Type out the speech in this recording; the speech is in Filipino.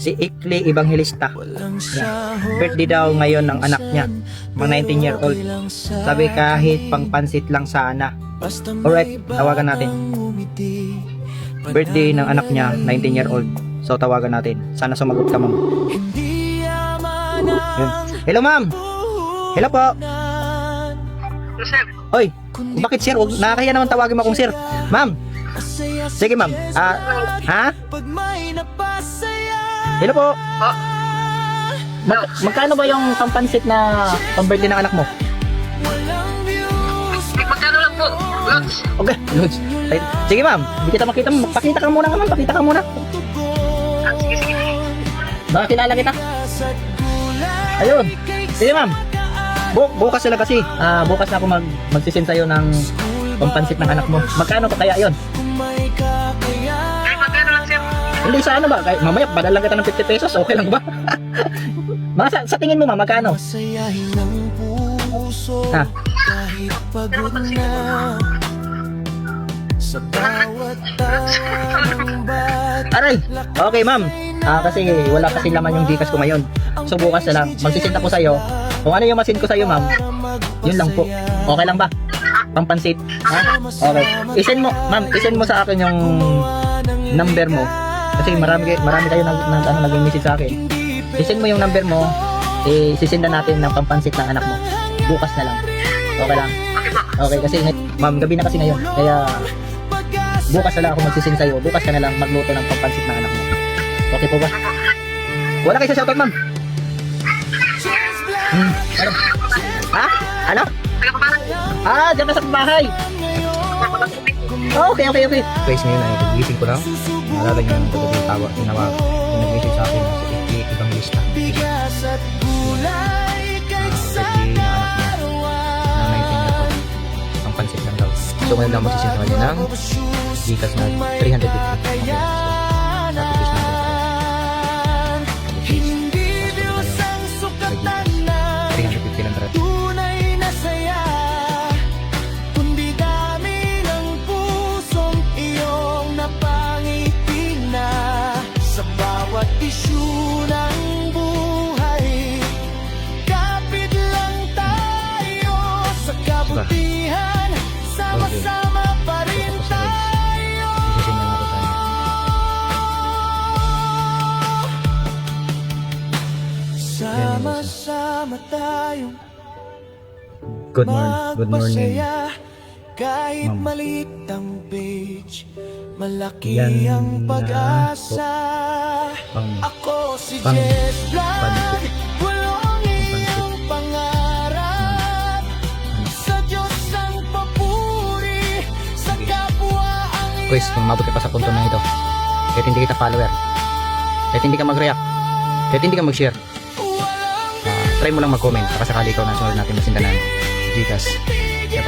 Si Ikli Evangelista. Yan. Birthday daw ngayon ng anak niya, mga 19-year-old. Sabi kahit pangpansit lang sana. Alright, tawagan natin. Birthday ng anak niya, 19-year-old. So tawagan natin. Sana sumagot ka, ma'am. Yun. Hello, ma'am. Hello po. Oy, bakit sir? Nakakaya naman tawagin mo akong sir. Ma'am. Sige, ma'am. Ha? Hello po. Magkano ba yung pampansit na pang-birthday ng anak mo? Magkano lang po? Lods. Okay, Lods. Sige, ma'am. Hindi kita makita. Pakita ka muna, ma'am. Pakita ka muna. Sige, sige. Baka kilala kita. Ayun. Sige, ma'am. Bukas sila kasi. Bukas na ako magsisend sa'yo ng pampansit ng anak mo. Magkano pa kaya yun? Ay, magkano lang sir? Hindi sa ano ba? Mamaya, padala lang kita ng 50 pesos. Okay lang ba? Mga sa tingin mo, ma'am, magkano? Ha? Aray! Okay, ma'am. Kasi wala kasi laman yung Gcash ko ngayon. So bukas na lang. Magsisend ako sa'yo. Kung ano yung masin ko sa'yo, ma'am, yun lang po. Okay lang ba? Pampansit. Ha? Okay. Isend mo, ma'am, isend mo sa akin yung number mo. Kasi marami kayo nag-message sa akin. Isend mo yung number mo. Isisendan natin ng pampansit ng anak mo. Bukas na lang. Okay lang? Okay, kasi ma'am, gabi na kasi ngayon. Kaya bukas na lang ako magsisend sa'yo. Bukas ka na lang magluto ng pampansit ng anak mo. Okay po ba? Wala kayo sa shoutout, ma'am? Ano? Ha? Ano? Diyan ka sa bahay. Okay. Guys, ngayon ay nagising ko lang. Naalala nyo yung tawa, tinawag. Yung nag-message sa akin si Ikli Evangelista. Birthday na anak niya. Na 19 na po. Ang pansit lang daw. So ngayon lang magsisend sa kanya ng Gcash na 350. Okay. So, tapos na ako. Isyu ng buhay, kapit lang tayo sa kabutihan, sama-sama pa rin tayo. Sama-sama tayong Good morning. magpasaya, kahit maliit ang page, malaki Yan ang na pag-asa. Ako si Jess Vlog, walang iyong pangarap. Sa Diyos ang papuri, sa kapwa ang Guys, kung mabot ka pa sa punto na ito, kahit hindi kita follower, kahit hindi ka mag-react, kahit hindi ka mag-share, try mo lang mag-comment. Baka sakali ikaw na sunod natin masindanan Gcash. Kaya